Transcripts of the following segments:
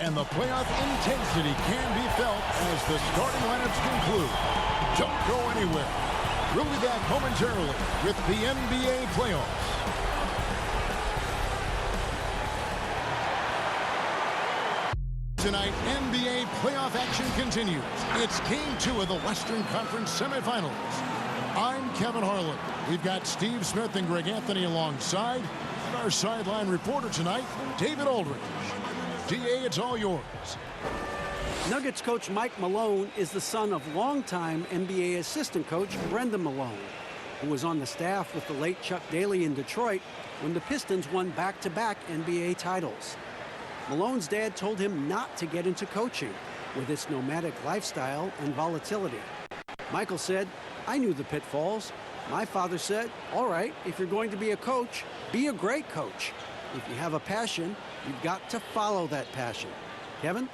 And the playoff intensity can be felt as the starting lineups conclude. Don't go anywhere. We'll be back momentarily with the NBA playoffs. Tonight, NBA playoff action continues. It's Game 2 of the Western Conference semifinals. I'm Kevin Harlan. We've got Steve Smith and Greg Anthony alongside. And our sideline reporter tonight, David Aldridge. DA, it's all yours. Nuggets coach Mike Malone is the son of longtime NBA assistant coach Brendan Malone, who was on the staff with the late Chuck Daly in Detroit when the Pistons won back-to-back NBA titles. Malone's dad told him not to get into coaching with its nomadic lifestyle and volatility. Michael said, "I knew the pitfalls. My father said, all right, if you're going to be a coach, be a great coach. If you have a passion, you've got to follow that passion." Kevin?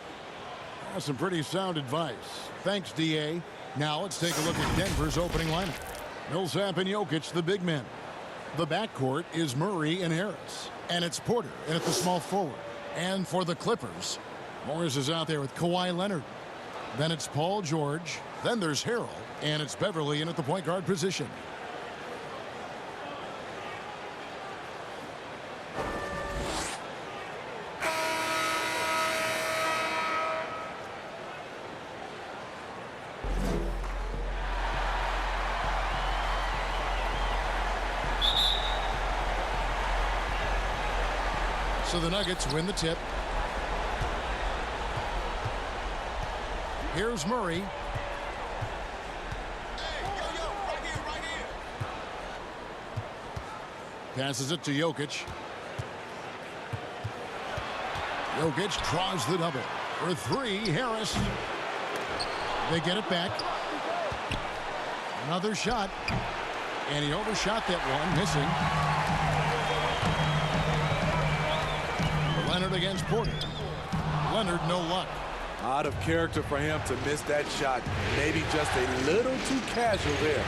That's some pretty sound advice. Thanks, DA. Now let's take a look at Denver's opening lineup. Millsap and Jokic, the big men. The backcourt is Murray and Harris. And it's Porter in at the small forward. And for the Clippers, Morris is out there with Kawhi Leonard. Then it's Paul George. Then there's Harrell. And it's Beverly in at the point guard position. So the Nuggets win the tip. Here's Murray. Passes it to Jokic. Jokic draws the double. For three, Harris. They get it back. Another shot. And he overshot that one, missing. Leonard against Porter. Leonard, no luck. Out of character for him to miss that shot. Maybe just a little too casual there.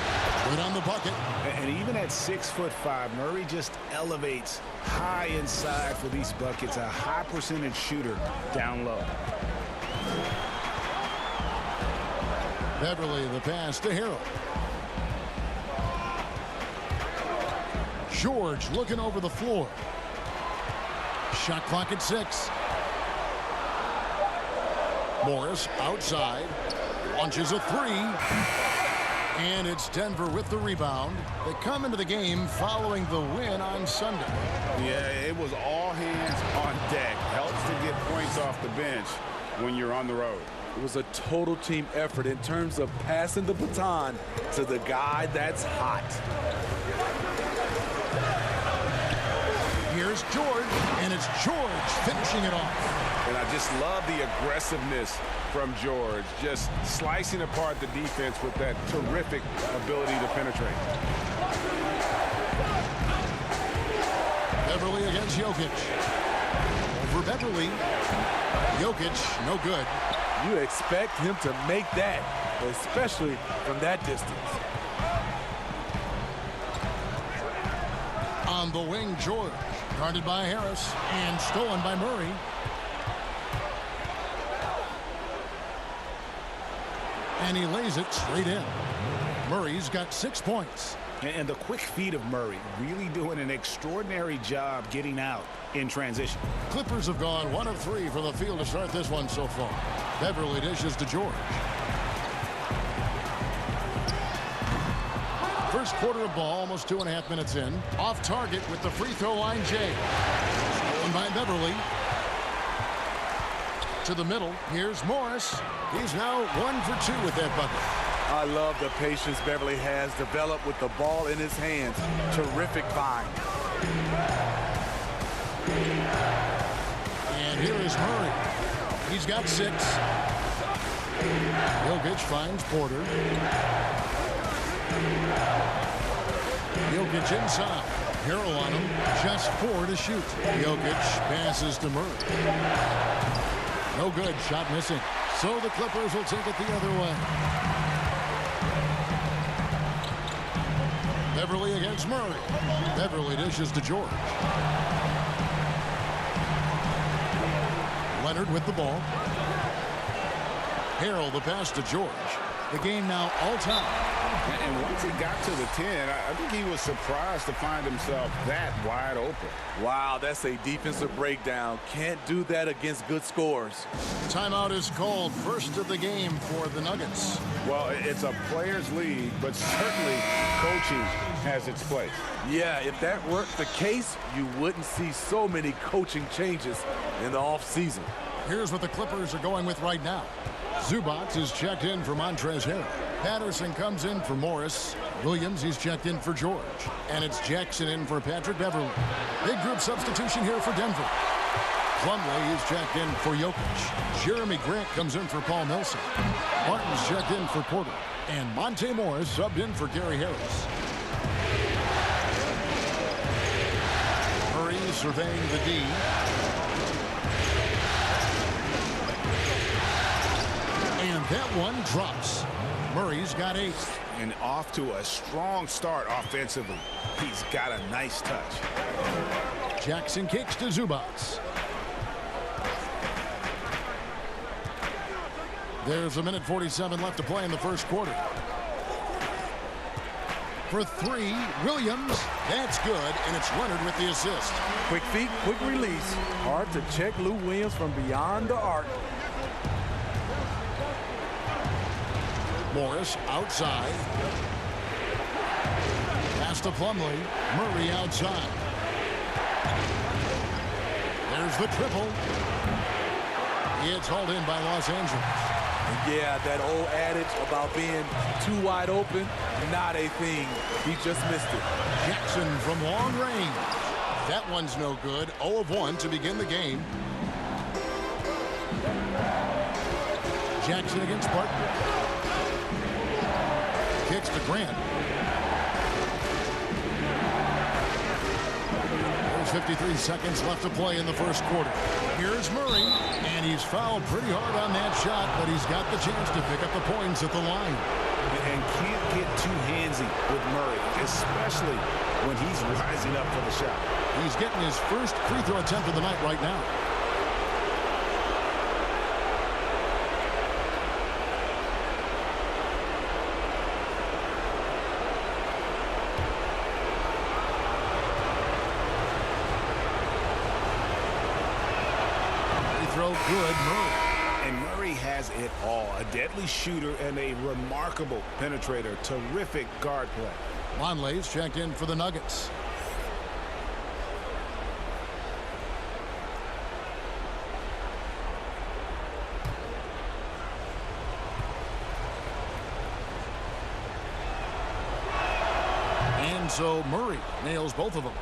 Good on the bucket. And even at 6'5", Murray just elevates high inside for these buckets. A high percentage shooter down low. Beverly, the pass to Harrell. George looking over the floor. Shot clock at 6. Morris outside. Launches a 3. And it's Denver with the rebound. They come into the game following the win on Sunday. Yeah, it was all hands on deck. Helps to get points off the bench when you're on the road. It was a total team effort in terms of passing the baton to the guy that's hot. Here's George, and it's George finishing it off. And I just love the aggressiveness from George, just slicing apart the defense with that terrific ability to penetrate. Beverly against Jokic. For Beverly, Jokic, no good. You expect him to make that, especially from that distance. On the wing, George. Guarded by Harris and stolen by Murray. And he lays it straight in. Murray's got 6 points. And the quick feet of Murray really doing an extraordinary job getting out in transition. Clippers have gone 1 of 3 from the field to start this one so far. Beverly dishes to George. First quarter of ball, almost 2.5 minutes in. Off target with the free throw line, Jay. Stolen by Beverly. To the middle, here's Morris. He's now 1 for 2 with that bucket. I love the patience Beverly has developed with the ball in his hands. Terrific find. And here is Murray. He's got 6. Jokic finds Porter. Jokic inside. Harrell on him. Just 4 to shoot. Jokic passes to Murray. No good. Shot missing. So the Clippers will take it the other way. Beverly against Murray. Beverly dishes to George. Leonard with the ball. Harrell the pass to George. The game now all time. And once he got to the 10, I think he was surprised to find himself that wide open. Wow, that's a defensive breakdown. Can't do that against good scores. Timeout is called. First of the game for the Nuggets. Well, it's a players' league, but certainly coaching has its place. Yeah, if that weren't the case, you wouldn't see so many coaching changes in the offseason. Here's what the Clippers are going with right now. Zubac is checked in for Montrezl Harrell. Patterson comes in for Morris. Williams, he's checked in for George. And it's Jackson in for Patrick Beverley. Big group substitution here for Denver. Plumlee is checked in for Jokic. Jeremy Grant comes in for Paul Millsap. Martin's checked in for Porter. And Monte Morris subbed in for Gary Harris. Murray surveying the D. And that one drops. Murray's got 8. And off to a strong start offensively. He's got a nice touch. Jackson kicks to Zubac. There's a minute 47 left to play in the first quarter. For 3, Williams. That's good, and it's Leonard with the assist. Quick feet, quick release. Hard to check Lou Williams from beyond the arc. Morris outside. Pass to Plumlee. Murray outside. There's the triple. It's hauled in by Los Angeles. Yeah, that old adage about being too wide open, not a thing. He just missed it. Jackson from long range. That one's no good. 0 of 1 to begin the game. Jackson against Barton. Kicks to Grant. There's 53 seconds left to play in the first quarter. Here's Murray, and he's fouled pretty hard on that shot, but he's got the chance to pick up the points at the line. And can't get too handsy with Murray, especially when he's rising up for the shot. He's getting his first free throw attempt of the night right now. Good Murray. And Murray has it all. A deadly shooter and a remarkable penetrator. Terrific guard play. Monley's checked in for the Nuggets. And so Murray nails both of them.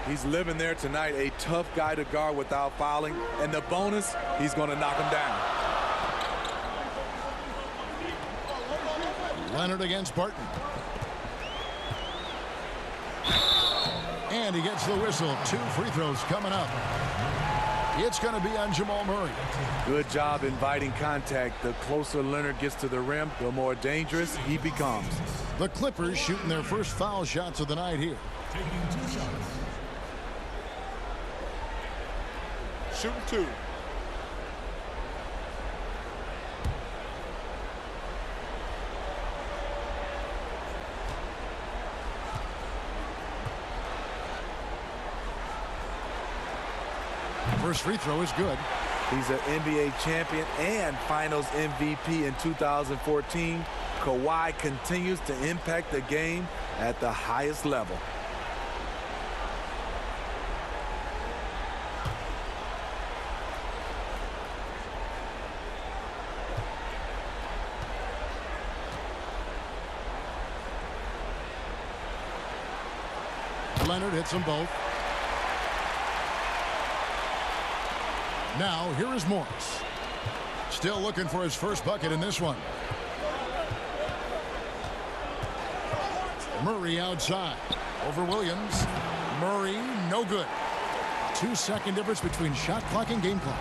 He's living there tonight, a tough guy to guard without fouling. And the bonus, he's going to knock him down. Leonard against Barton. And he gets the whistle. 2 free throws coming up. It's going to be on Jamal Murray. Good job inviting contact. The closer Leonard gets to the rim, the more dangerous he becomes. The Clippers shooting their first foul shots of the night here. Taking 2 shots. Shooting 2. First free throw is good. He's an NBA champion and Finals MVP in 2014. Kawhi continues to impact the game at the highest level. Leonard hits them both. Now, here is Morris. Still looking for his first bucket in this one. Murray outside. Over Williams. Murray, no good. 2-second difference between shot clock and game clock.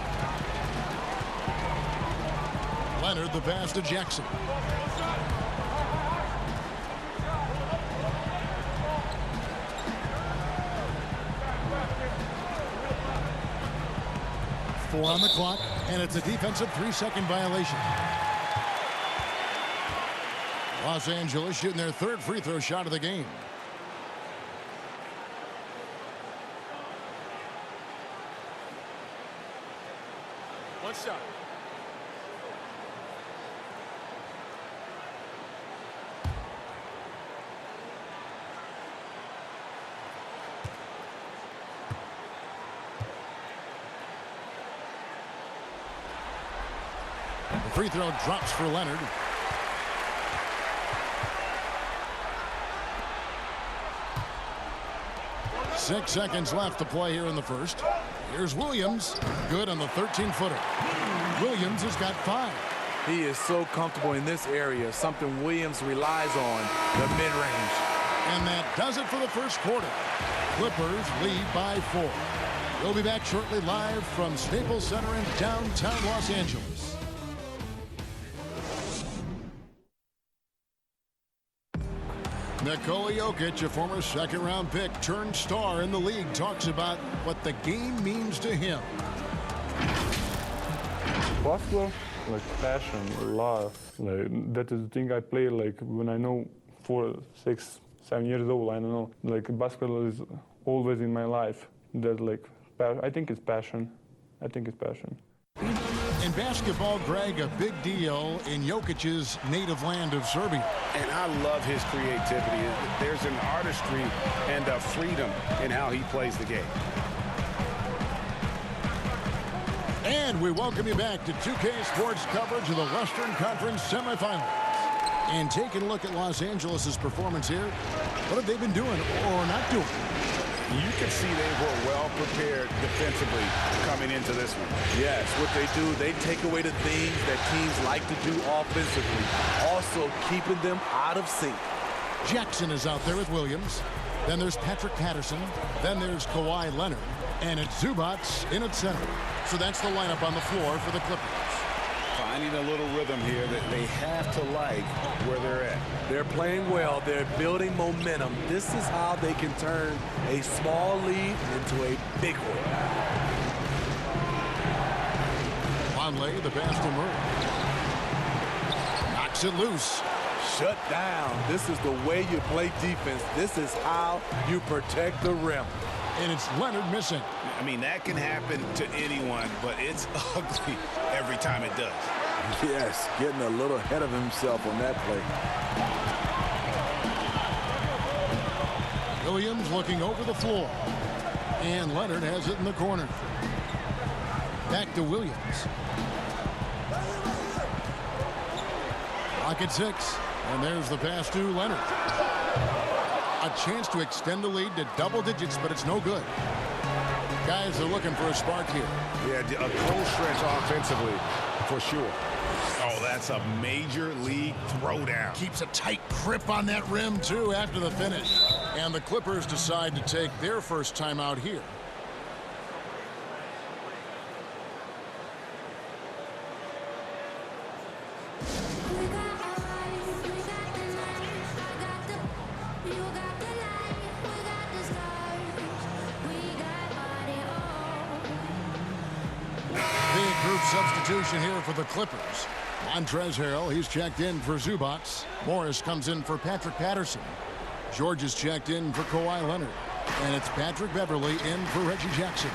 Leonard, the pass to Jackson. 4 on the clock, and it's a defensive 3-second violation. Los Angeles shooting their 3rd free throw shot of the game. One shot. The free throw drops for Leonard. Six seconds left to play here in the first. Here's Williams. Good on the 13-footer. Williams has got 5. He is so comfortable in this area, something Williams relies on, the mid-range. And that does it for the first quarter. Clippers lead by 4. We'll be back shortly live from Staples Center in downtown Los Angeles. Nikola Jokic, a former second-round pick turned star in the league, talks about what the game means to him. Basketball, like passion, love. Like that is the thing I play like when I know 4, 6, 7 years old. I don't know. Like basketball is always in my life. That like I think it's passion. I think it's passion. In basketball, Greg, a big deal in Jokic's native land of Serbia. And I love his creativity. There's an artistry and a freedom in how he plays the game. And we welcome you back to 2K Sports coverage of the Western Conference semifinals. And taking a look at Los Angeles' performance here, what have they been doing or not doing? You can see they were well prepared defensively coming into this one. Yes, what they do, they take away the things that teams like to do offensively, also keeping them out of sync. Jackson is out there with Williams. Then there's Patrick Patterson. Then there's Kawhi Leonard. And it's Zubac in at center. So that's the lineup on the floor for the Clippers. Finding a little rhythm here that they have to like where they're at. They're playing well. They're building momentum. This is how they can turn a small lead into a big one. Conley, the pass to Murray. Knocks it loose. Shut down. This is the way you play defense. This is how you protect the rim. And it's Leonard missing. I mean, that can happen to anyone, but it's ugly every time it does. Yes, getting a little ahead of himself on that play. Williams looking over the floor. And Leonard has it in the corner. Back to Williams. Rocket 6. And there's the pass to Leonard. A chance to extend the lead to double digits, but it's no good. Guys are looking for a spark here. Yeah, a cold stretch offensively, for sure. Oh, that's a major league throwdown. Keeps a tight grip on that rim, too, after the finish. And the Clippers decide to take their first time out here. Substitution here for the Clippers. Montrezl Harrell, he's checked in for Zubac. Morris comes in for Patrick Patterson. George is checked in for Kawhi Leonard. And it's Patrick Beverley in for Reggie Jackson.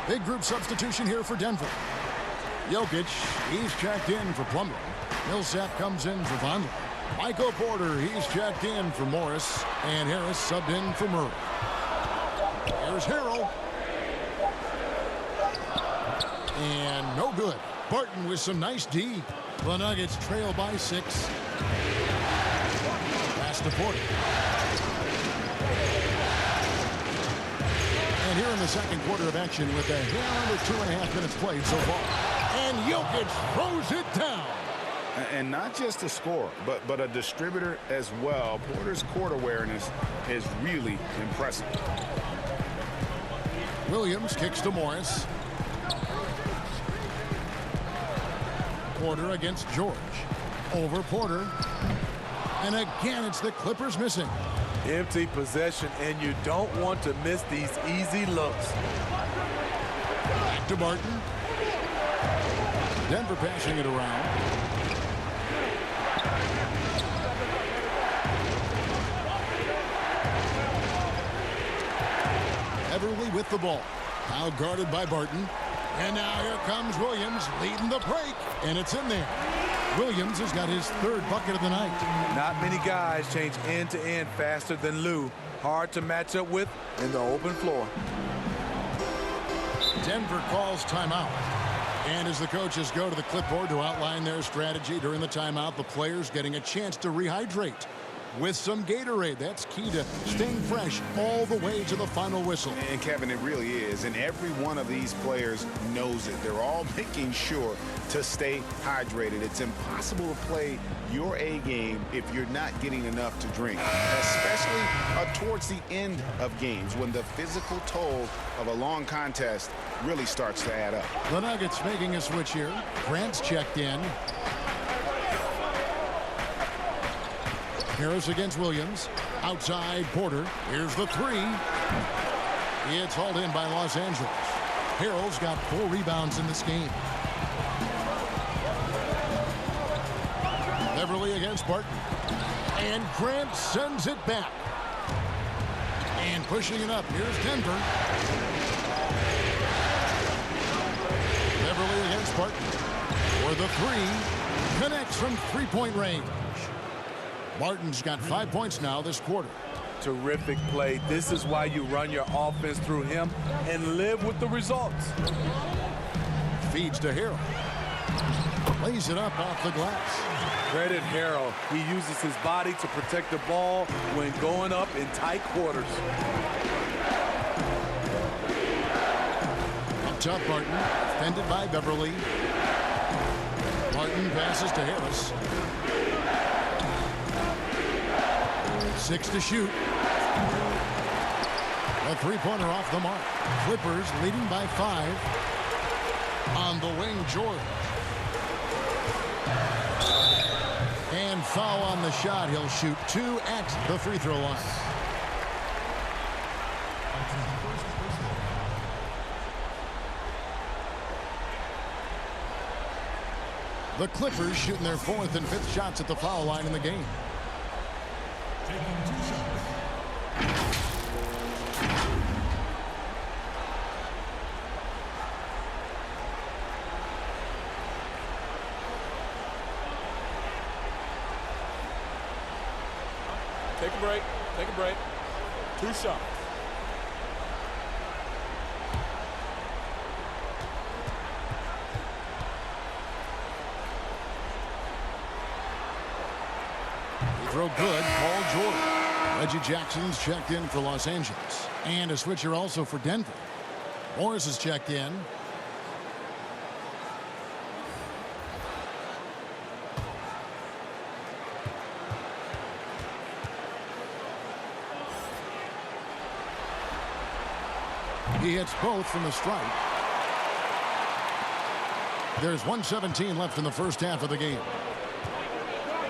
Big group substitution here for Denver. Jokic, he's checked in for Plumlee. Millsap comes in for Vonleh. Michael Porter, he's checked in for Morris. And Harris subbed in for Murray. Here's Harrell. And no good. Barton with some nice D. The Nuggets trail by 6. Pass to Porter. And here in the second quarter of action with a hair under 2.5 minutes played so far. And Jokic throws it down. And not just a scorer, but a distributor as well. Porter's court awareness is really impressive. Williams kicks to Morris. Porter against George. Over Porter. And again, it's the Clippers missing. Empty possession, and you don't want to miss these easy looks. Back to Barton. Denver passing it around. Everly with the ball. Now guarded by Barton. And now here comes Williams leading the break. And it's in there. Williams has got his third bucket of the night. Not many guys change end to end faster than Lou. Hard to match up with in the open floor. Denver calls timeout. And as the coaches go to the clipboard to outline their strategy during the timeout, the players getting a chance to rehydrate with some Gatorade. That's key to staying fresh all the way to the final whistle. And Kevin, it really is. And every one of these players knows it. They're all making sure to stay hydrated. It's impossible to play your A game if you're not getting enough to drink, especially towards the end of games when the physical toll of a long contest really starts to add up. The Nuggets making a switch here. Grant's checked in. Harris against Williams. Outside Porter. Here's the three. It's hauled in by Los Angeles. Harrell's got 4 rebounds in this game. Beverly against Barton. And Grant sends it back. And pushing it up. Here's Denver. Beverly against Barton. For the three. Connects from three-point range. Barton's got 5 points now this quarter. Terrific play. This is why you run your offense through him and live with the results. Feeds to Harrell. Lays it up off the glass. Credit Harrell. He uses his body to protect the ball when going up in tight quarters. Up top, Barton. Defended by Beverly. Barton passes to Harris. 6 to shoot. A three-pointer off the mark. Clippers leading by 5. On the wing, George. And foul on the shot. He'll shoot 2 at the free throw line. The Clippers shooting their 4th and 5th shots at the foul line in the game. Take a break. Take a break. 2 shots. Throw good. Paul George. Reggie Jackson's checked in for Los Angeles. And a switcher also for Denver. Morris is checked in. He hits both from the stripe. There's 1:17 left in the first half of the game.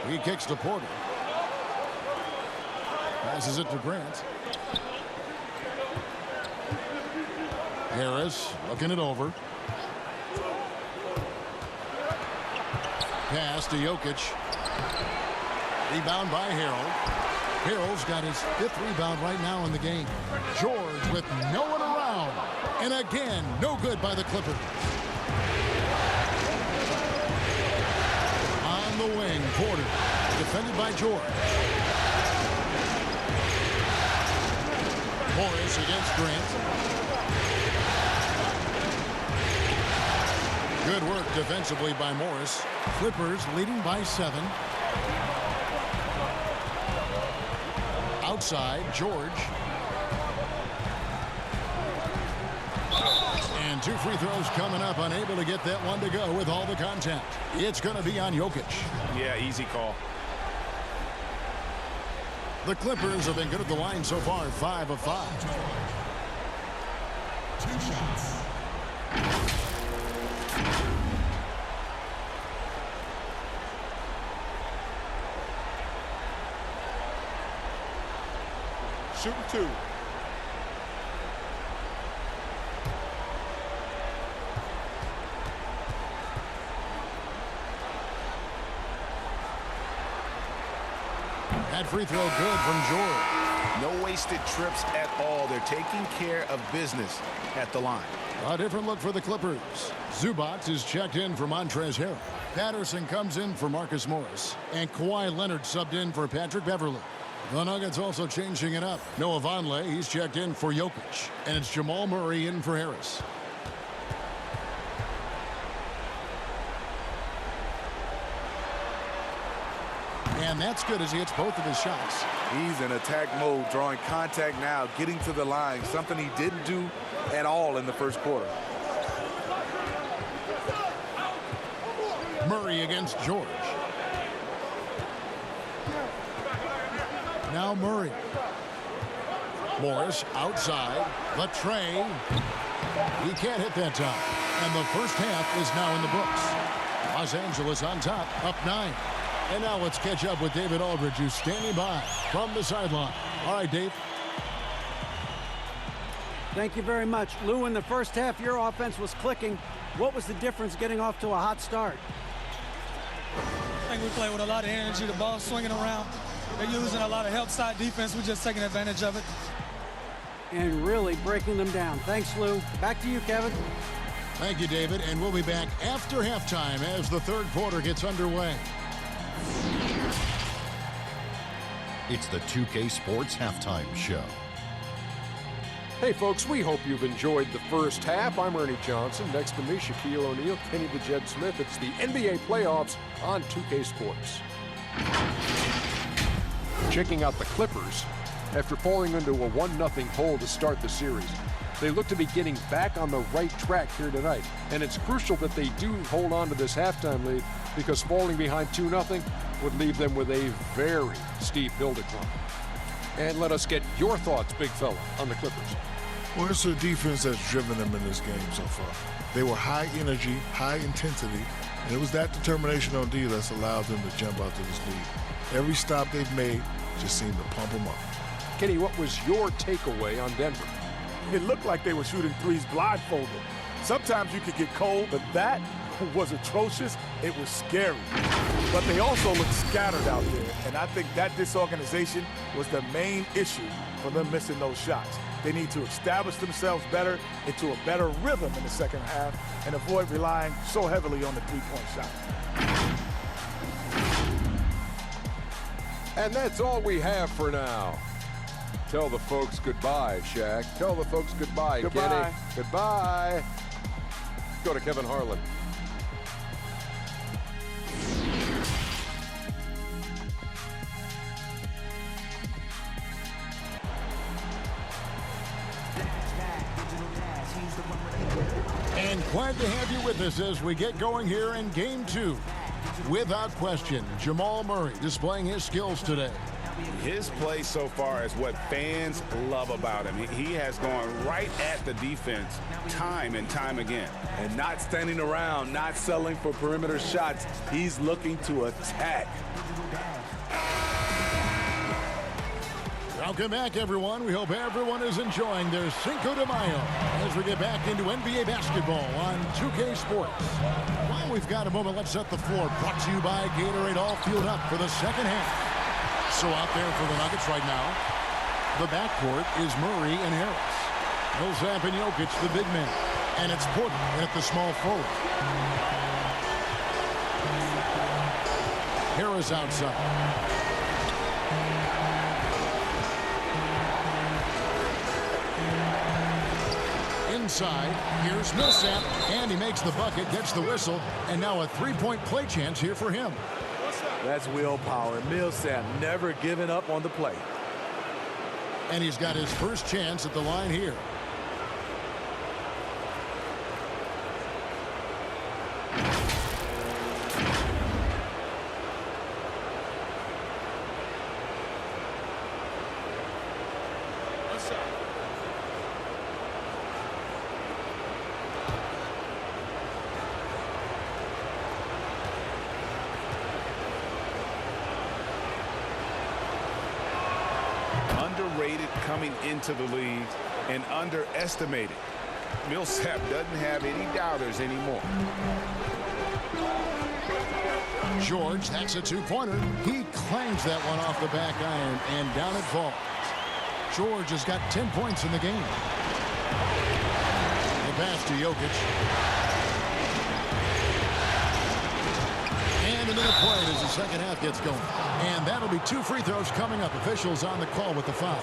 He kicks to Porter. Passes it to Grant. Harris looking it over. Pass to Jokic. Rebound by Harrell. Harrell's got his 5th rebound right now in the game. George with no one around. And again, no good by the Clippers. On the wing, Porter. Defended by George. Morris against Grant. Good work defensively by Morris. Clippers leading by 7. Outside, George. And 2 free throws coming up. Unable to get that one to go with all the contact. It's going to be on Jokic. Yeah, easy call. The Clippers have been good at the line so far, 5 of 5. 2 shots. Shooting 2. That free throw good from George. No wasted trips at all. They're taking care of business at the line. A different look for the Clippers. Zubac is checked in for Montrezl Harrell. Patterson comes in for Marcus Morris. And Kawhi Leonard subbed in for Patrick Beverley. The Nuggets also changing it up. Noah Vonleh, he's checked in for Jokic. And it's Jamal Murray in for Harris. And that's good as he hits both of his shots. He's in attack mode, drawing contact now, getting to the line, something he didn't do at all in the first quarter. Murray against George. Now Murray. Morris outside. The tray. He can't hit that time. And the first half is now in the books. Los Angeles on top, up 9. And now let's catch up with David Aldridge, who's standing by from the sideline. All right, Dave. Thank you very much. Lou, in the first half, your offense was clicking. What was the difference getting off to a hot start? I think we play with a lot of energy, the ball swinging around. They're using a lot of help side defense. We're just taking advantage of it. And really breaking them down. Thanks, Lou. Back to you, Kevin. Thank you, David. And we'll be back after halftime as the third quarter gets underway. It's the 2K Sports Halftime Show. Hey folks, we hope you've enjoyed the first half. I'm Ernie Johnson. Next to me, Shaquille O'Neal, Kenny the Jet Smith. It's the NBA playoffs on 2K Sports. Checking out the Clippers after falling into a 1-0 hole to start the series. They look to be getting back on the right track here tonight. And it's crucial that they do hold on to this halftime lead because falling behind 2-0 would leave them with a very steep hill to climb. And let us get your thoughts, big fella, on the Clippers. Well, it's the defense that's driven them in this game so far. They were high energy, high intensity, and it was that determination on D that's allowed them to jump out to this lead. Every stop they've made just seemed to pump them up. Kenny, what was your takeaway on Denver? It looked like they were shooting threes blindfolded. Sometimes you could get cold, but that was atrocious. It was scary. But they also looked scattered out there, and I think that disorganization was the main issue for them missing those shots. They need to establish themselves better into a better rhythm in the second half and avoid relying so heavily on the three-point shot. And that's all we have for now. Tell the folks goodbye, Shaq. Tell the folks goodbye, Goodbye. Kenny. Goodbye. Go to Kevin Harlan. And glad to have you with us as we get going here in Game 2. Without question, Jamal Murray displaying his skills today. His play so far is what fans love about him. He has gone right at the defense time and time again. And not standing around, not settling for perimeter shots. He's looking to attack. Welcome back, everyone. We hope everyone is enjoying their Cinco de Mayo as we get back into NBA basketball on 2K Sports. While we've got a moment, let's set the floor. Brought to you by Gatorade, all fueled up for the second half. So out there for the Nuggets right now, the backcourt is Murray and Harris. Millsap and Jokic, the big man. And it's Porter at the small forward. Harris outside. Inside, here's Millsap, and he makes the bucket, gets the whistle, and now a three-point play chance here for him. That's willpower. Millsap never giving up on the play. And he's got his first chance at the line here. Underrated coming into the league and underestimated. Millsap doesn't have any doubters anymore. George, that's a two-pointer. He clangs that one off the back iron, and down it falls. George has got 10 points in the game. The pass to Jokic. And a minute played as the second half gets going. And that'll be 2 free throws coming up. Officials on the call with the foul.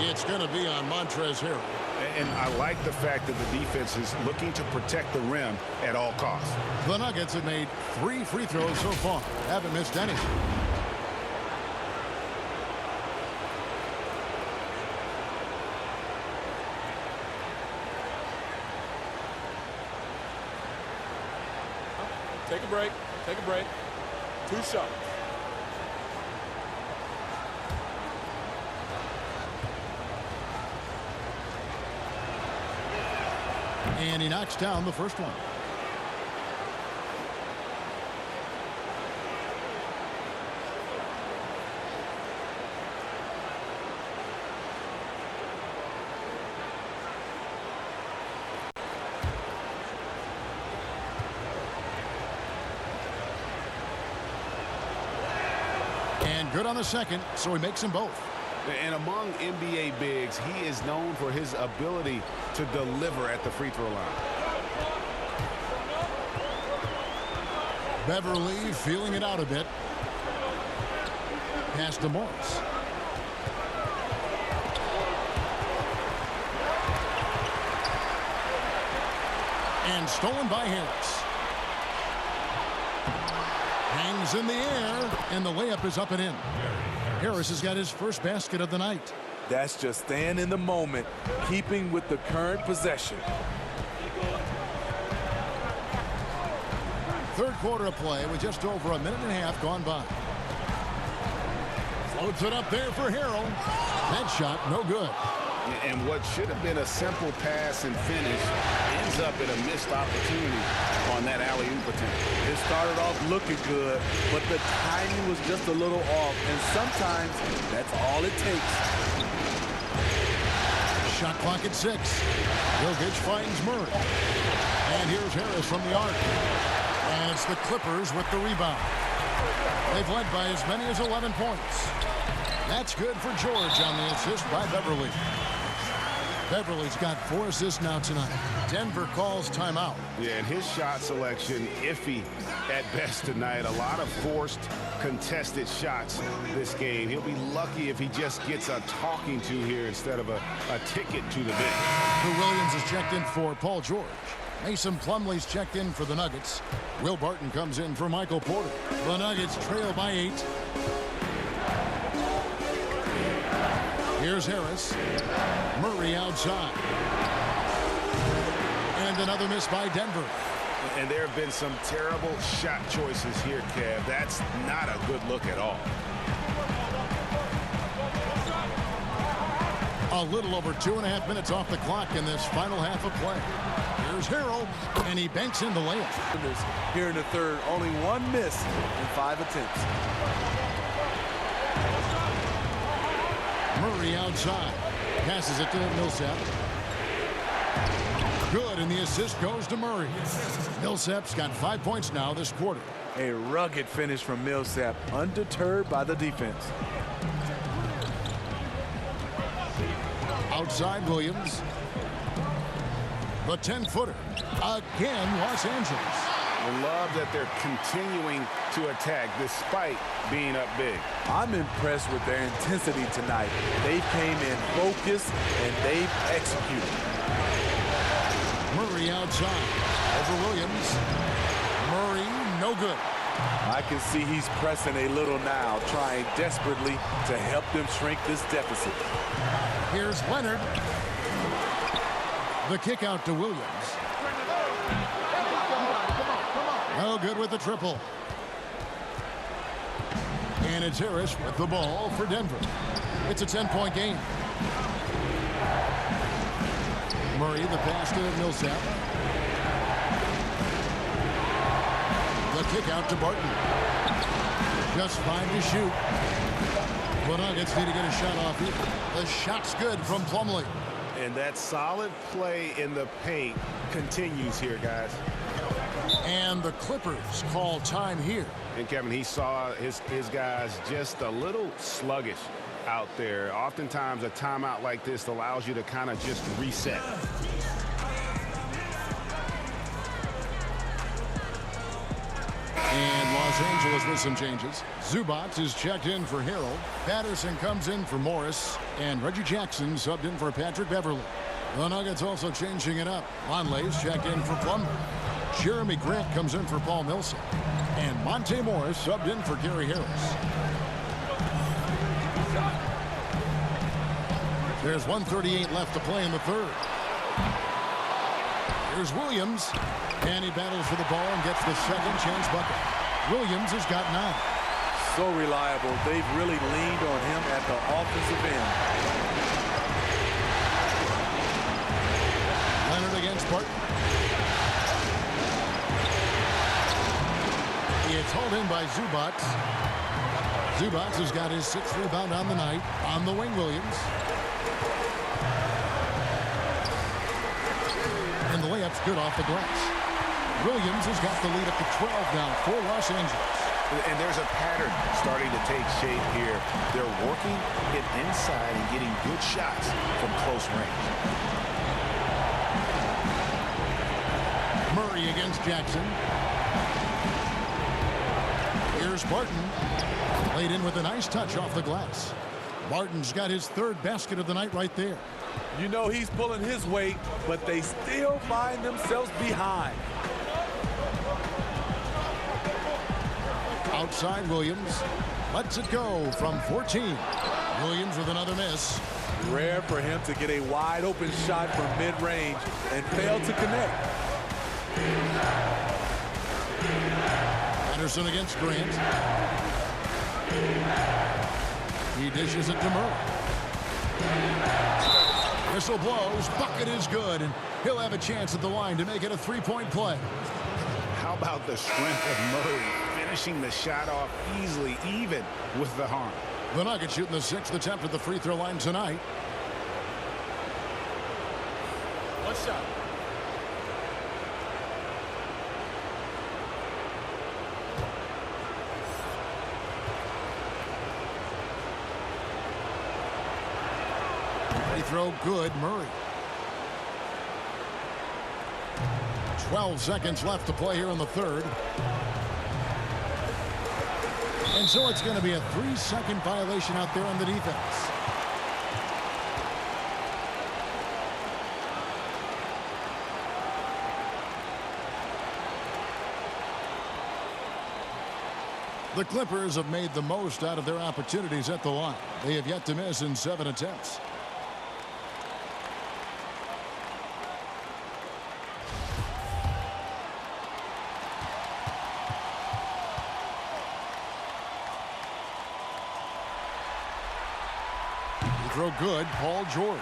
It's going to be on Montrezl Harrell. And I like the fact that the defense is looking to protect the rim at all costs. The Nuggets have made 3 free throws so far. Haven't missed any. Take a break. Take a break. 2 shots. And he knocks down the first one. And good on the second, so he makes them both. And among NBA bigs, he is known for his ability to deliver at the free throw line. Beverly feeling it out a bit. Pass to Morris. And stolen by Harris. Hangs in the air, and the layup is up and in. Harris has got his first basket of the night. That's just staying in the moment, keeping with the current possession. Third quarter of play with just over a minute and a half gone by. Floats it up there for Harrell. That shot, no good. And what should have been a simple pass and finish ends up in a missed opportunity on that alley-oop attempt. It started off looking good, but the timing was just a little off, and sometimes that's all it takes. Shot clock at 6. Jokic finds Murray. And here's Harris from the arc. And it's the Clippers with the rebound. They've led by as many as 11 points. That's good for George on the assist by Beverly. Beverly's got 4 assists now tonight. Denver calls timeout. Yeah, and his shot selection iffy at best tonight. A lot of forced, contested shots this game. He'll be lucky if he just gets a talking to here instead of a ticket to the bench. Lou Williams is checked in for Paul George. Mason Plumlee's checked in for the Nuggets. Will Barton comes in for Michael Porter. The Nuggets trail by 8. Here's Harris. Murray outside. And another miss by Denver. And there have been some terrible shot choices here, Kev. That's not a good look at all. A little over 2.5 minutes off the clock in this final half of play. Here's Harrell, and he banks in the layup. Here in the third, only 1 miss in 5 attempts. Murray outside. Passes it to Millsap. Good, and the assist goes to Murray. Millsap's got 5 points now this quarter. A rugged finish from Millsap, undeterred by the defense. Outside Williams. The 10-footer. Again, Los Angeles. I love that they're continuing to attack despite being up big. I'm impressed with their intensity tonight. They came in focused and they've executed. Murray outside. Over Williams. Murray, no good. I can see he's pressing a little now, trying desperately to help them shrink this deficit. Here's Leonard. The kick out to Williams. No good with the triple. And it's Harris with the ball for Denver. It's a 10-point game. Murray, the pass to Millsap. The kick out to Barton. Just 5 to shoot. The Nuggets need to get a shot off here. The shot's good from Plumlee. And that solid play in the paint continues here, guys. And the Clippers call time here. And Kevin, he saw his guys just a little sluggish out there. Oftentimes a timeout like this allows you to kind of just reset. And Los Angeles with some changes. Zubac is checked in for Harold. Patterson comes in for Morris. And Reggie Jackson subbed in for Patrick Beverly. The Nuggets also changing it up. Lonley's checked in for Plummer. Jeremy Grant comes in for Paul Millsap. And Monte Morris subbed in for Gary Harris. There's 1:38 left to play in the third. Here's Williams. And he battles for the ball and gets the second chance bucket. Williams has got 9. So reliable. They've really leaned on him at the offensive end. Leonard against Barton. It's hauled in by Zubac. Zubac has got his 6th rebound on the night. On the wing, Williams. And the layup's good off the glass. Williams has got the lead up to 12 now for Los Angeles. And there's a pattern starting to take shape here. They're working it inside and getting good shots from close range. Murray against Jackson. Here's Barton. Laid in with a nice touch off the glass. Barton's got his 3rd basket of the night right there. You know he's pulling his weight, but they still find themselves behind. Outside Williams. Lets it go from 14. Williams with another miss. Rare for him to get a wide open shot from mid-range and fail to connect. Anderson against Grant. He dishes it to Murray. Whistle blows. Bucket is good, and he'll have a chance at the line to make it a 3-point play. How about the strength of Murray finishing the shot off easily, even with the harm? The Nuggets shooting the 6th attempt at the free throw line tonight. One shot. Free throw good, Murray. 12 seconds left to play here in the third. And so it's going to be a 3-second violation out there on the defense. The Clippers have made the most out of their opportunities at the line. They have yet to miss in 7 attempts. Throw good, Paul George.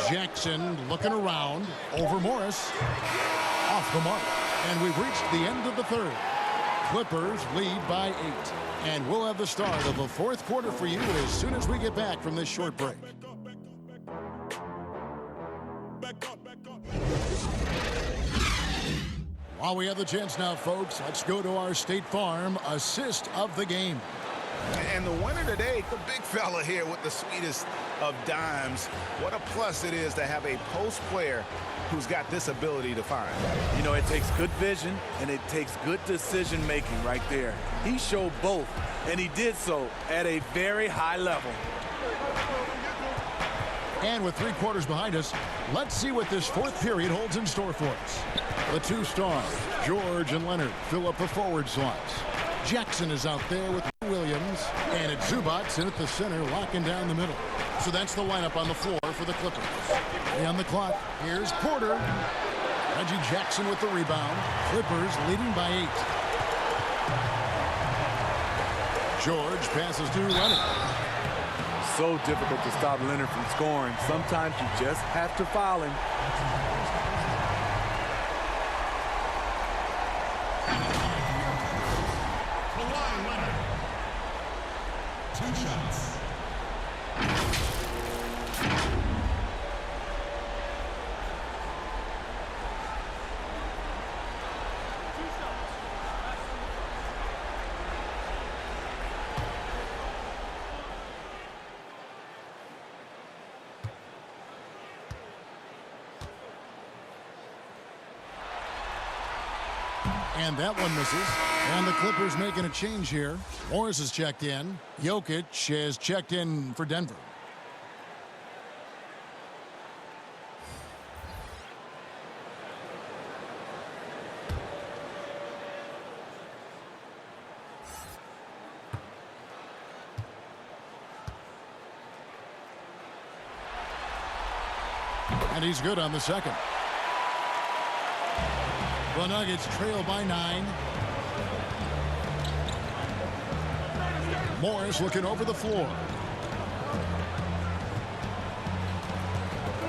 Jackson looking around over Morris. Off the mark. And we've reached the end of the third. Clippers lead by 8. And we'll have the start of the 4th quarter for you as soon as we get back from this short break. While we have the chance now, folks, let's go to our State Farm assist of the game. And the winner today, the big fella here with the sweetest of dimes. What a plus it is to have a post player who's got this ability to find. You know, it takes good vision and it takes good decision making right there. He showed both, and he did so at a very high level. And with 3 quarters behind us, let's see what this 4th period holds in store for us. The 2 stars, George and Leonard, fill up the forward slots. Jackson is out there with Williams, and it's Zubac in at the center, locking down the middle. So that's the lineup on the floor for the Clippers. On the clock, here's Porter. Reggie Jackson with the rebound. Clippers leading by 8. George passes to Leonard. So difficult to stop Leonard from scoring. Sometimes you just have to foul him. And that one misses. And the Clippers making a change here. Morris has checked in. Jokic has checked in for Denver. And he's good on the second. The Nuggets trail by 9. Morris looking over the floor.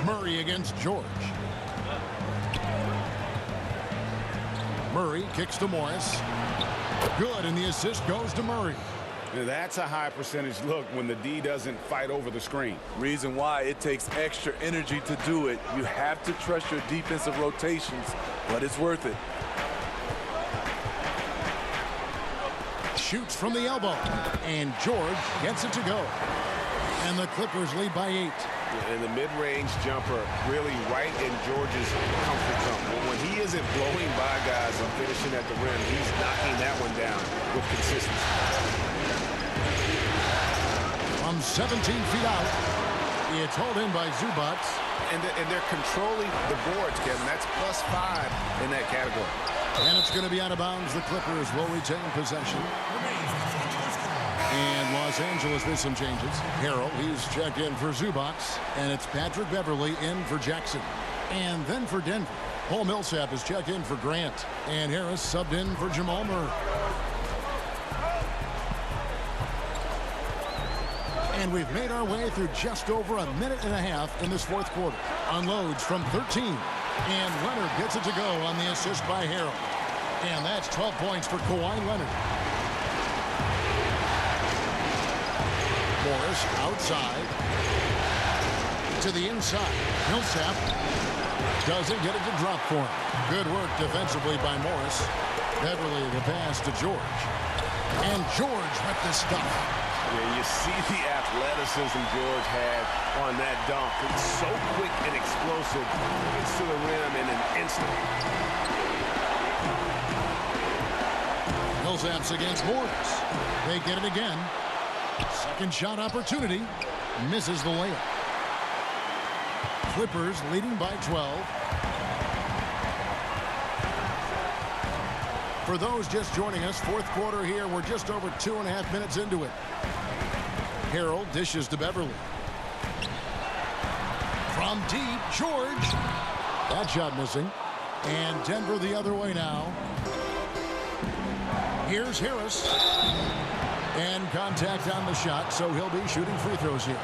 Murray against George. Murray kicks to Morris. Good, and the assist goes to Murray. Now that's a high percentage look when the D doesn't fight over the screen. Reason why it takes extra energy to do it. You have to trust your defensive rotations, but it's worth it. Shoots from the elbow, and George gets it to go. And the Clippers lead by 8. And the mid-range jumper really right in George's comfort zone. But when he isn't blowing by guys and finishing at the rim, he's knocking that one down with consistency. From 17 feet out, it's hauled in by Zubac. And they're controlling the boards, Kevin. That's +5 in that category. And it's going to be out of bounds. The Clippers will retain possession. And Los Angeles with some changes. Harrell, he's checked in for Zubac. And it's Patrick Beverly in for Jackson. And then for Denver, Paul Millsap is checked in for Grant. And Harris subbed in for Jamal Murray. And we've made our way through just over a minute and a half in this fourth quarter. Unloads from 13. And Leonard gets it to go on the assist by Harrell. And that's 12 points for Kawhi Leonard. Morris outside. To the inside. Millsap doesn't get it to drop for him. Good work defensively by Morris. Beverly the pass to George. And George with the stuff. Yeah, you see the athleticism George had on that dunk. It's so quick and explosive. Gets to the rim in an instant. Millsap's against Morris. They get it again. Second shot opportunity. Misses the layup. Clippers leading by 12. For those just joining us, fourth quarter here. We're just over 2.5 minutes into it. Harrell dishes to Beverly. From deep, George. That shot missing. And Denver the other way now. Here's Harris. And contact on the shot, so he'll be shooting free throws here.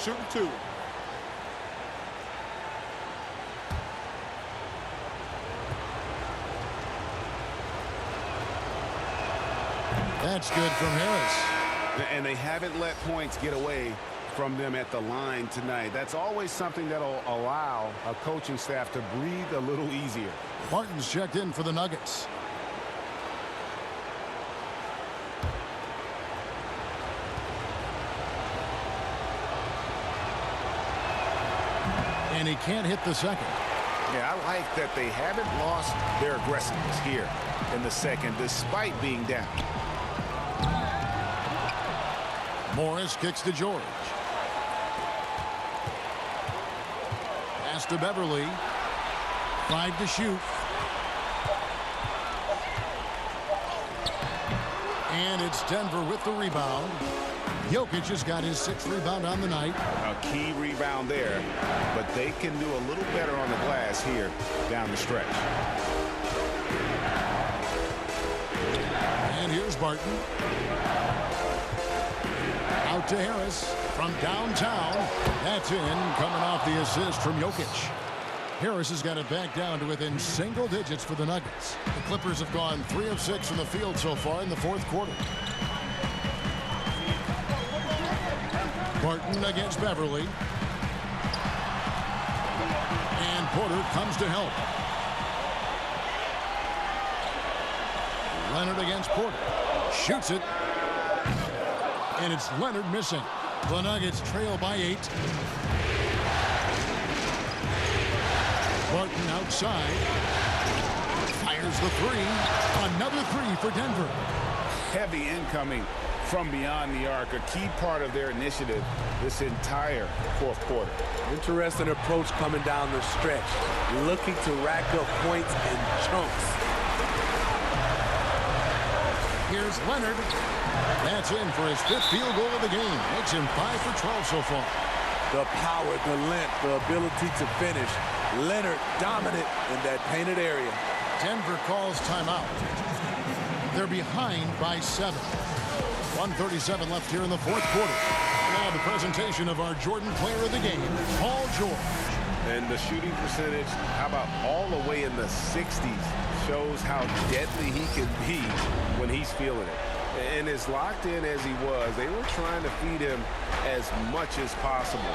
Shooting 2. That's good from Harris. And they haven't let points get away from them at the line tonight. That's always something that'll allow a coaching staff to breathe a little easier. Martin's checked in for the Nuggets. And he can't hit the second. Yeah, I like that they haven't lost their aggressiveness here in the second, despite being down. Morris kicks to George. Pass to Beverly. 5 to shoot. And it's Denver with the rebound. Jokic has got his 6th rebound on the night. A key rebound there, but they can do a little better on the glass here down the stretch. And here's Barton. Out to Harris from downtown. That's in, coming off the assist from Jokic. Harris has got it back down to within single digits for the Nuggets. The Clippers have gone 3 of 6 from the field so far in the fourth quarter. Barton against Beverly. And Porter comes to help. Leonard against Porter. Shoots it. And it's Leonard missing. The Nuggets trail by 8. Barton outside. Fires the 3. Another 3 for Denver. Heavy incoming from beyond the arc, a key part of their initiative this entire fourth quarter. Interesting approach coming down the stretch, looking to rack up points in chunks. Here's Leonard. That's in for his 5th field goal of the game. Makes him 5 for 12 so far. The power, the length, the ability to finish. Leonard dominant in that painted area. Denver calls timeout. They're behind by 7. 1:37 left here in the fourth quarter. Now the presentation of our Jordan player of the game, Paul George. And the shooting percentage, how about all the way in the 60s, shows how deadly he can be when he's feeling it. And as locked in as he was, they were trying to feed him as much as possible.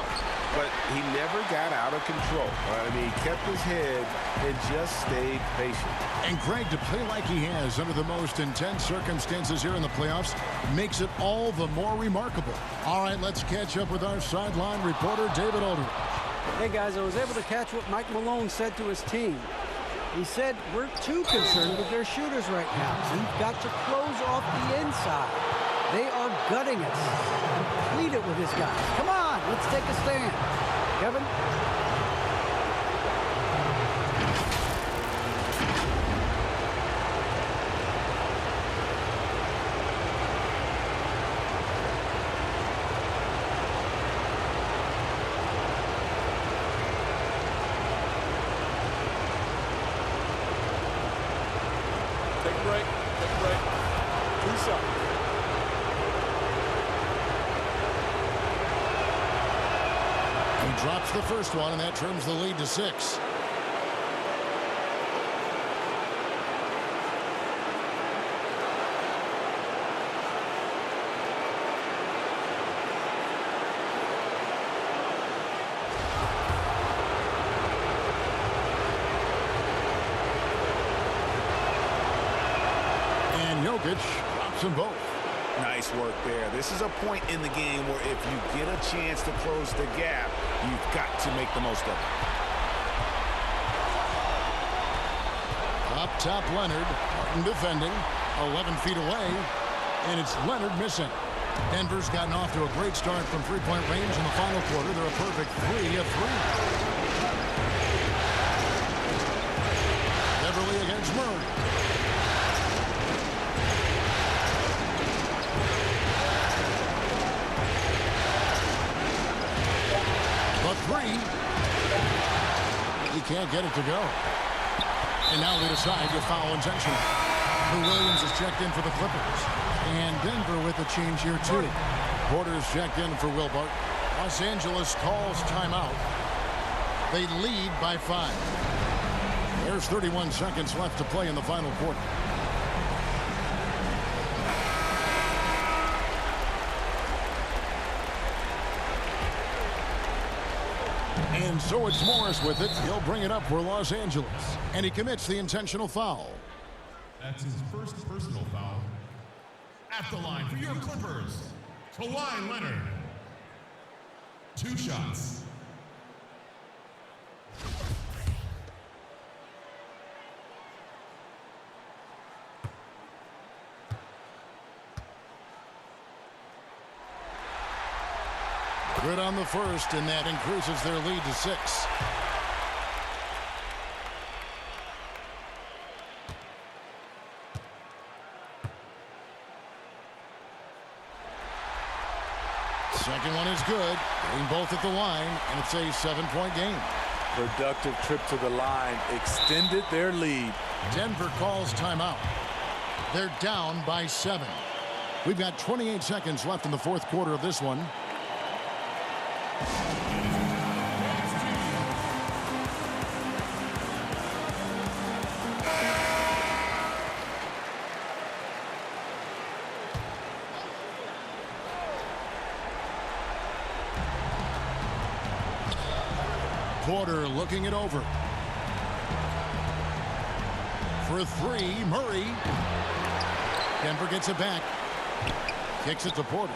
But he never got out of control. I mean, he kept his head and just stayed patient. And Greg, to play like he has under the most intense circumstances here in the playoffs makes it all the more remarkable. All right, let's catch up with our sideline reporter, David Aldridge. Hey, guys, I was able to catch what Mike Malone said to his team. He said, we're too concerned with their shooters right now. We've got to close off the inside. They are gutting us. Complete it with his guys. Come on, let's take a stand. Kevin? Take a break. Take a break. 2 shots. He drops the first one, and that turns the lead to 6. And Jokic drops them both. Nice work there. This is a point in the game where if you get a chance to close the gap, you've got to make the most of it. Up top, Leonard. Martin defending. 11 feet away. And it's Leonard missing. Denver's gotten off to a great start from three-point range in the final quarter. They're a perfect 3 of 3. Beverly against Murray. The 3. He can't get it to go. And now they decide to foul intentional. Lou Williams is checked in for the Clippers. And Denver with a change here, too. Porter's checked in for Will Barton. Los Angeles calls timeout. They lead by 5. There's 31 seconds left to play in the final quarter. And so it's Morris with it. He'll bring it up for Los Angeles. And he commits the intentional foul. That's his first personal foul. At the line for your Clippers, Kawhi Leonard. 2 shots. Good on the first, and that increases their lead to 6. Second one is good. Getting both at the line, and it's a 7-point game. Productive trip to the line extended their lead. Denver calls timeout. They're down by 7. We've got 28 seconds left in the fourth quarter of this one. Porter looking it over. For 3, Murray. Denver gets it back. Kicks it to Porter.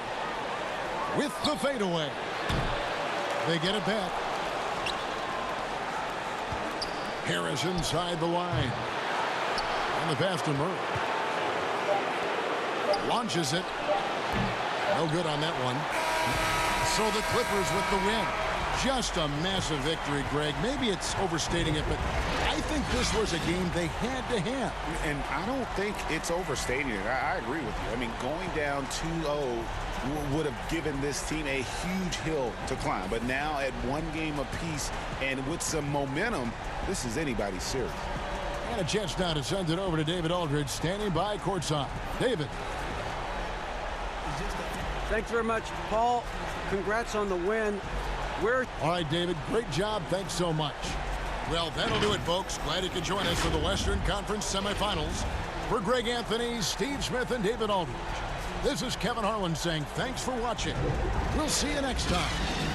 With the fadeaway. They get it back. Harris inside the line. And the pass to Murray. Launches it. No good on that one. So the Clippers with the win. Just a massive victory, Greg. Maybe it's overstating it, but I think this was a game they had to have. And I don't think it's overstating it. I agree with you. I mean, going down 2-0 would have given this team a huge hill to climb. But now at 1 game apiece and with some momentum, this is anybody's series. And a chance now to send it over to David Aldridge, standing by courtside. David. Thanks very much, Paul. Congrats on the win. All right, David, great job. Thanks so much. Well, that'll do it, folks. Glad you could join us for the Western Conference semifinals. For Greg Anthony, Steve Smith, and David Aldridge, this is Kevin Harlan saying thanks for watching. We'll see you next time.